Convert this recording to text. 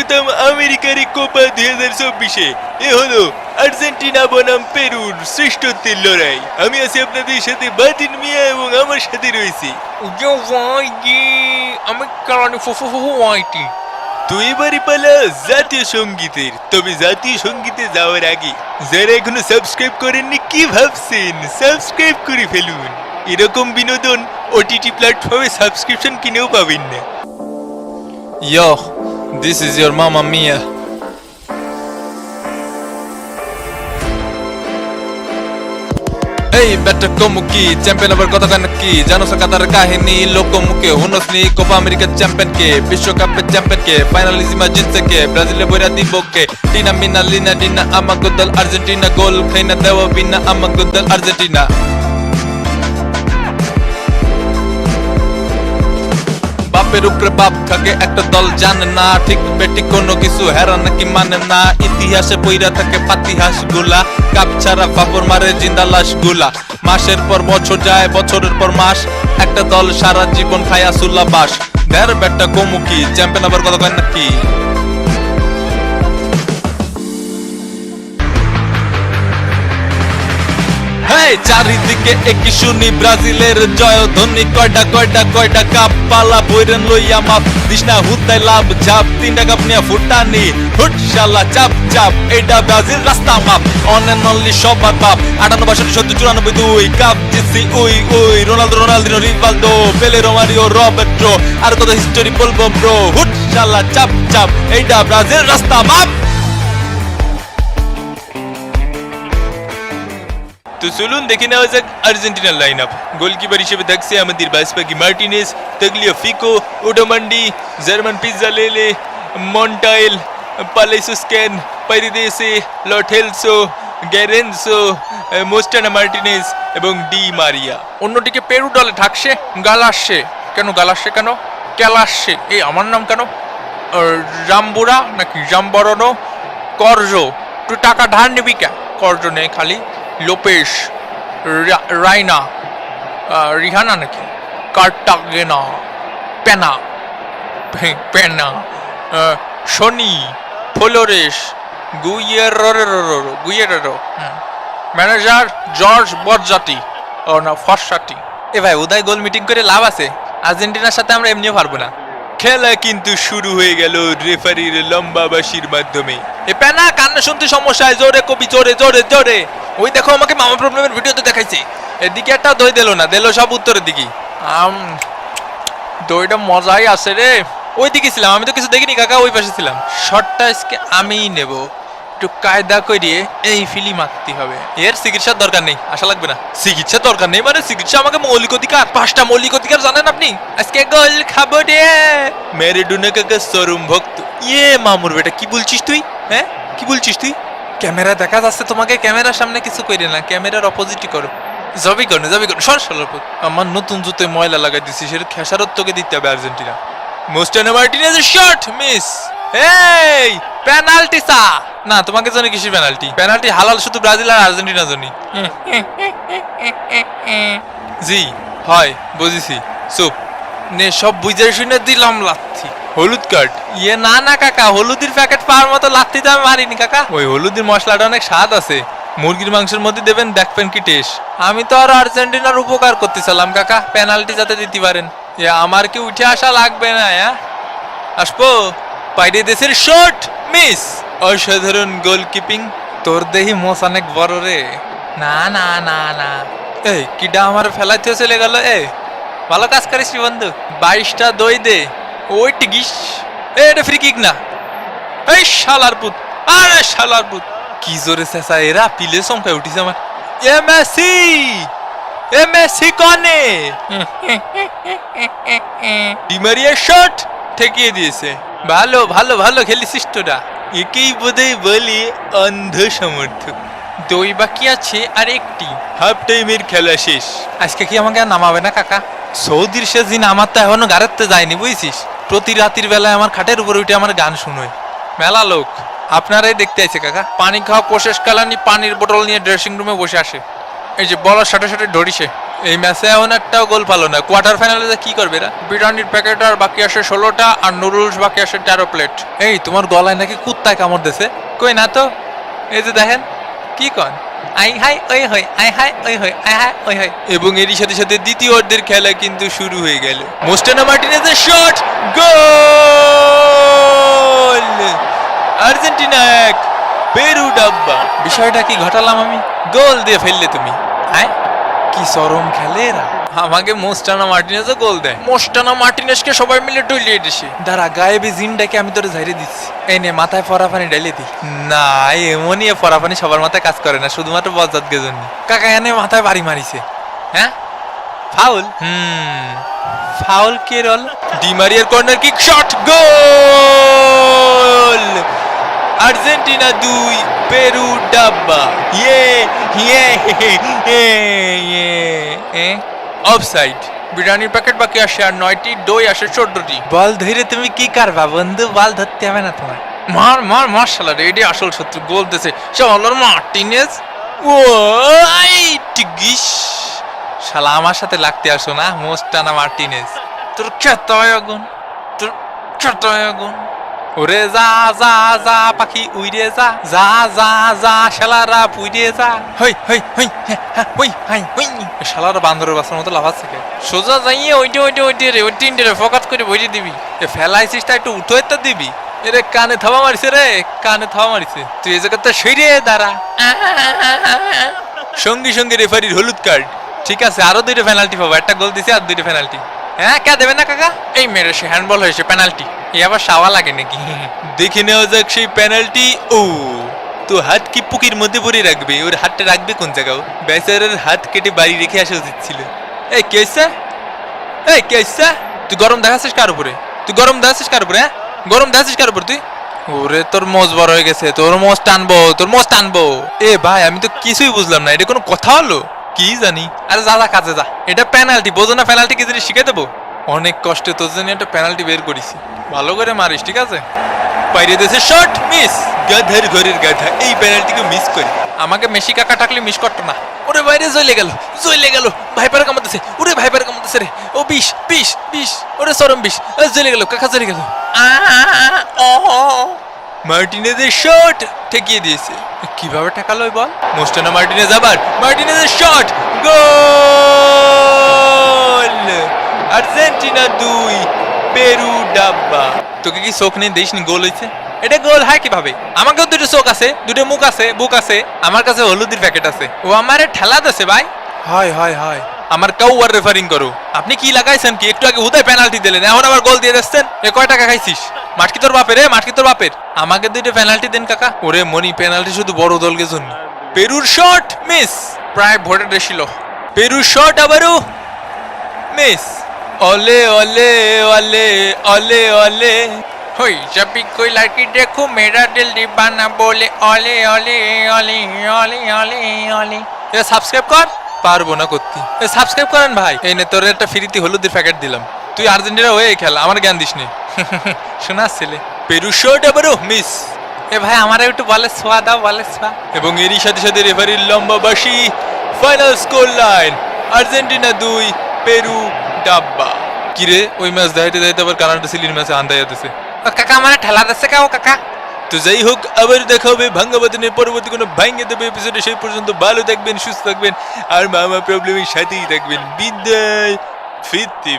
প্রথম আমেরিকার কোপা 2024-এ এ হলো আর্জেন্টিনা বনাম পেরুর শ্রেষ্ঠত্বের লড়াই। আমি আছি আপনাদের সাথে বাতিন মিয়া এবং আমার সাথে রয়েছে আমি কারণে ফুফুফুয়াইটি। তো এবারে পালা জাতীয় সঙ্গীতের। তবে জাতীয় সঙ্গীতে যাওয়ার আগে যারা এখনো সাবস্ক্রাইব করেননি কি ভাবছেন, সাবস্ক্রাইব করে ফেলুন। এরকম বিনোদন ওটিটি প্ল্যাটফর্মে সাবস্ক্রিপশন কিনেও পাবেন না। Yo, this is your Mamma Mia. এই ব্যাটা কমুকি চ্যাম্পিয়ন আবার কথা কেন কি জানো কাতার কাহিনী লোকমুখে হুনসনি কোপা আমেরিকার চ্যাম্পিয়নকে বিশ্বকাপের চ্যাম্পিয়নকে ফাইনালিজিমা জিতছে ব্রাজিলে বইরা দিবকে টিনা মিনা লিনা ডিনা আমাগো দল আর্জেন্টিনা গোল খাইনা দেওয়া বিনা আমাগো দল আর্জেন্টিনা। বাপের উপরে বাপ থাকে একটা দল জানে না ঠিক বেটি কোনো কিছু হেরা নাকি মানে না ইতিহাসে বইরা থাকে পাতিহাস গুলা কাপ ছাড়া বাবর মারে জিন্দা লাশ গুলা মাসের পর বছর যায় বছরের পর মাস একটা দল সারা জীবন খায়া সুল্লা বাস দের বেটা কমুকি চ্যাম্পিয়ন আবার কথা কয় নাকি। চারিদিকে একই শুনি ব্রাজিলের জয় ধ্বনি কয়টা কয়টা কয়টা কাপ পালা বইরেন লইয়া মাপ দিশনা হুতাই লাভ ঝাপ 3টা কাপ নিয়া ফুটানি হুট শালা চাপ চাপ এইটা ব্রাজিল রাস্তা মাপ অন এন্ড অনলি সবার বাপ 98 70 94 2 কাপ জিতছি we we Ronaldo Ronaldinho Rivaldo Pele Romario Roberto আর কত হিস্টোরি বলবো ব্রো হুট শালা চাপ চাপ এইটা ব্রাজিল রাস্তা মাপ। তো চলুন দেখে নেওয়া যাক আর্জেন্টিনার লাইন আপ। গোলকিপার হিসেবে থাকছে আমাদের বাসপাকি মার্টিনেজ, তাগলিয়া ফিকো, ওডোমান্ডি, জার্মান পিজ্জা লেলে, মন্টাইল, পালেসুস্কেন, পাইরিদেসে, লটেলসো, গ্যারেনসো, মোস্টানা মার্টিনেজ এবং ডি মারিয়া। অন্যদিকে পেরু দলে থাকছে গালাসে কেন গালাসে কেন ক্যালাসে এই আমার নাম কেন জাম্বুরা নাকি জাম্বরনো করজো তুই টাকা ধার নিবি কে করজো নেই খালি লোপেশ রাইনা রিহানা নাকি কার্টাগেনা পেনা পেনা শনি ফ্লোরেস গুইয়েরো ম্যানেজার জর্জ বরজাতি ও না ফর্সাটি। এ ভাই উদয় গোল মিটিং করে লাভ আছে, আর্জেন্টিনার সাথে আমরা এমনিও পারবো না। খেলা কিন্তু শুরু হয়ে গেল রেফারির লম্বা বাঁশির মাধ্যমে। এ পেনা কান্না শুনতে সমস্যা, জোরে কবি জোরে জোরে জোরে। ওই দেখো আমাকে মামা প্রবলেমের ভিডিওতে দেখাইছে, এদিকে একটা দই দিল না, দিল সব উত্তরের দিকে। দইটা মজাই আছে রে। ওই দিকে ছিলাম আমি তো কিছু দেখিনি কাকা, ওই পাশে ছিলাম। শটটা আজকে আমিই নেব, একটু কায়দা করিয়ে এই ফিলি মারতে হবে। এর চিকিৎসার দরকার নেই, আশা লাগবে না। চিকিৎসার দরকার নেই মানে চিকিৎসা আমাকে মৌলিক অধিকার, 5টা মৌলিক অধিকার জানেন আপনি। আজকে গোল খাবো রে। ম্যারাডোনা কাকা চরম ভক্ত। ইয়ে মামুর বেটা কি বলছিস তুই? হ্যাঁ কি বলছিস তুই? ক্যামেরা দেখা যাচ্ছে তোমাকে, ক্যামেরার সামনে কিছু কইরে না, ক্যামেরার অপোজিটই করো। জবি করো সর সরপুত। আমার নতুন জুতোয় ময়লা লাগাই দিছি, সেটা খেসারত তোকে দিতে হবে আর্জেন্টিনা। মোস্টানা মার্টিনেজের শট মিস। এই পেনাল্টি সা না, তোমাকে জন্য কিসের পেনাল্টি? পেনাল্টি হালাল শুধু ব্রাজিল আর আর্জেন্টিনার জন্য। জি হয় বুঝেছি, চুপ নে, সব বুঝে শুনে দিলাম লাথি। হলুদ কার্ড। ইয়ে না না কাকা, হলুদের প্যাকেট পাওয়ার মতো লাথি তো আমি মারিনি কাকা। ওই হলুদের মশলাটা অনেক স্বাদ আছে, মুরগির মাংসের মধ্যে দেবেন দেখবেন কি টেস্ট। আমি তো আর আর্জেন্টিনার উপকার করতেছিলাম কাকা, পেনাল্টি যাতে দিতে পারেন। আমার কি উঠে আসা লাগবে না? আসবো বাইরে দেশের শট মিস। অসাধারণ গোলকিপিং। তোর দেহি মোস অনেক বড় রে। না না না না, এই কিডা আমার ফেলাইতে চলে গেল। ভালো কাজ করিস বন্ধু, 22টা দই দে। ওই টিকিস এটা ফ্রি কিক না। এই শালার পুত, আরে শালার পুত কি জোরে চেঁচা, এরা পিলে চমকায় উঠিছে আমার। মেসি কনে ডি মারিয়ার শট ঠেকিয়ে দিয়েছে। ভালো ভালো ভালো খেলিছিস তোরা। একেই বোধহয় বলি অন্ধ সমর্থক। দই বাকি আছে আর একটি। হাফ টাইমের খেলা শেষ। আজকে কি আমাকে নামাবে না কাকা? সৌদির সেদিন আমার তো এখনো গাড়িতে যায়নি বুঝছিস। প্রতি রাতের বেলায় আমার খাটের উপরে উঠে আমার গান শুনোয় মেলা লোক। আপনারাই দেখতে আছে কাকা। পানি খাওয়া কোশেষ কালানি পানির বোতল নিয়ে ড্রেসিং রুমে বসে আসে, এই যে বলার সাথে সাথে ধরিছে এই ম্যাচে এমন একটাও গোল পালো না, কোয়ার্টার ফাইনালে কি করবে এরা? বিরিয়ানির প্যাকেট আর বাকি আসে 16টা, আর নুডলস বাকি আসে 13 প্লেট। এই তোমার গলায় নাকি কুত্তায় কামড় দিছে? কই না তো, এই যে দেখেন কি কন, আই হাই ওই হই, আই হাই ওই হই, আই হাই ওই হই। এবং এরই সাথে সাথে দ্বিতীয় অর্ধের খেলা কিন্তু শুরু হয়ে গেল। মোস্টানো মার্টিনেজের শট, গোল! আর্জেন্টিনা 1, পেরু ডাব্বা। বিষয়টা কি ঘটালাম আমি? গোল দিয়ে ফেললে তুমি। হ্যাঁ, কি চরম খেলে এরা। আমাকে মোস্টানো মার্টিনেজও গোল দেয়। মোস্টানো মার্টিনেজকে সবাই মিলে ডলিয়ে দিছে। দাঁড়া, গায়েবি জিনটাকে আমি তোরে ঝাইরে দিচ্ছি। এই নে, মাথায় ফরাফানি ঢেলে দি। না, এমনই ফরাফানি সবার মাথায় কাজ করে না, শুধুমাত্র বজ্জাতকে জন্য। কাকা এনে মাথায় বাড়ি মারিছে। হ্যাঁ, ফাউল। ফাউল কে রল? ডি মারিয়ার কর্নার কিক শট, গোল! আর্জেন্টিনা 2, পেরু ডাব্বা। ইয়ে ইয়ে ইয়ে। অফসাইড। বিরিয়ানির প্যাকেট বাকি আসে আর 9টি, দই আসে 14টি। বল ধরে তুমি কি করবা বন্ধু? বল ধরতে হবে না তোমার। মার মার মার শালা রে, এডি আসল শত্রু। গোল দিছে শালার মার্টিনেজ। ও টিগিস! শালা আমার সাথে লাগতে আসো না, মোস্টানো মার্টিনেজ। তোর খেতে হয় আগুন, তোর খেতে হয় আগুন। ওরে যা যা যা পাখি উইরে যা, যা যা যা শালারা পুইরে যা। হই হই হই হই হাই হই। শালারা বান্দরের বাসার মতো লাফাচ্ছে কে? সোজা যাইয়ে ওইটে রে, ওই তিনটে রে ফোকাস করে বইরে দিবি। এ ফেলাইছিস তা একটু উঠোই তো দিবি। এরে কানে থাবা মারিছে রে, কানে থাবা মারিছে। তুই এই জায়গাতে সইরে দাঁড়া। সঙ্গে সঙ্গে রেফারির হলুদ কার্ড। ঠিক আছে, আরো 2টা পেনাল্টি পাবো। একটা গোল দিছে আর 2টা পেনাল্টি। হ্যাঁ, কে দেবে না কাকা? এই মেরে সে হ্যান্ডবল হয়েছে, পেনাল্টি। এই আবার সাওয়া লাগে নাকি? দেখে নেওয়া যাক সেই পেনাল্টি। ও তো হাত কি পুকির মধ্যে পরে রাখবে? ওর হাতটা রাখবে কোন জায়গাও? বেচারার হাত কেটে বাড়ি রেখে আসা উচিত ছিল। এই কে হইছে? এই কে হইছে? তুই গরম দেখাচ্ছিস কার উপরে? তুই গরম দেখাচ্ছিস কার উপরে? হ্যাঁ, গরম দেখাচ্ছিস কার উপর তুই? ওরে তোর মোজ বড় হয়ে গেছে, তোর মোজ টানবো, তোর মোজ টানবো। এ ভাই, আমি তো কিছুই বুঝলাম না, এটা কোনো কথা হলো? কি জানি। আরে যা যা কাজে যা। এটা পেনাল্টি, বোঝো না? পেনাল্টি কি জিনিস শিখে দেবো? অনেক কষ্টে তোর জন্য একটা পেনাল্টি বের করেছি, ভালো করে মারিস, ঠিক আছে? বাইরে দেশে শট মিস। গাধার ঘরের গাধা এই পেনাল্টিকে মিস করে। আমাকে মেসি কাকা টাকলে মিস করতো না। ওরে বাইরে জ্বলে গেল, ভাইপার কামড়তেছে। ওরে ভাইপার কামড়তেছে রে। ও বিষ বিষ বিষ, ওরে চরম বিষ। জ্বলে গেল কাকা, জ্বলে গেল। মার্টিনেজের শট ঠেকিয়ে দিয়েছে। কিভাবে ঠেকালো বল? মোস্টানো মার্টিনেজ, আবার মার্টিনেজের শট, গোল! আর্জেন্টিনা 2, পেরু ডাব্বা। তোকে কি চোখ নেই দেখিসনি গোল হয়েছে? এটা গোল হয় কিভাবে? আমাকেও 2টো চোখ আছে, 2টো মুখ আছে, বুক আছে। আমার কাছে হলুদের প্যাকেট আছে। ও আমারে ঠেলা দিছে ভাই। হয় হয় হয়, আমার কাউ আর রেফারিং করো। আপনি কি লাগাইছেন কি? একটু আগে হুদায় পেনাল্টি দিলেন, এখন আবার গোল দিয়ে দিচ্ছেন। এ কয় টাকা খাইছিস? মাটকি তোর বাপের, মাটকি তোর বাপের। আমাকে 2টো পেনাল্টি দেন কাকা। ওরে মনি, পেনাল্টি শুধু বড় দলকে জন্য। পেরুর শট মিস। প্রায় ভোটে ছিল। পেরুর শট আবারও মিস। অলে অলে অলে অলে অলে। হই জবি কোই লড়কি দেখো মেরা দিল দিবানা বলে অলে অলে অলে অলে অলে অলে। এ সাবস্ক্রাইব কর। পারবো না করতে। এ সাবস্ক্রাইব করেন ভাই। এই নে তোর একটা ফ্রিতে হলুদের প্যাকেট দিলাম। তুই আর্জেন্টিনা হয়ে খেল, আমার জ্ঞান দিস নি। শোনাস ছেলে। পেরুর শট আবারও মিস। এ ভাই, আমার একটু বলে ছোঁয়া দাও, বলে ছোঁয়া। এবং এরই সাথে সাথে রেফারির লম্বা বাঁশি। Final score line Argentina 2, Peru ডাব্বা। কিরে, ওই ম্যাচ দাইতে দাইতে আবার কানাডা সিলির ম্যাচে আন্দাইয়া দিছে। কাকা আমার ঠেলা দিচ্ছে কাও কাকা। তো যাই হোক, আবার দেখা হবে ভাঙ্গাবাদনের পরবর্তী কোনো ভাঙ্গে দেবে এপিসোডে। সেই পর্যন্ত ভালো থাকবেন, সুস্থ থাকবেন আর মামা প্রবলেমের সাথেই থাকবেন। বিদায়, ফিরতে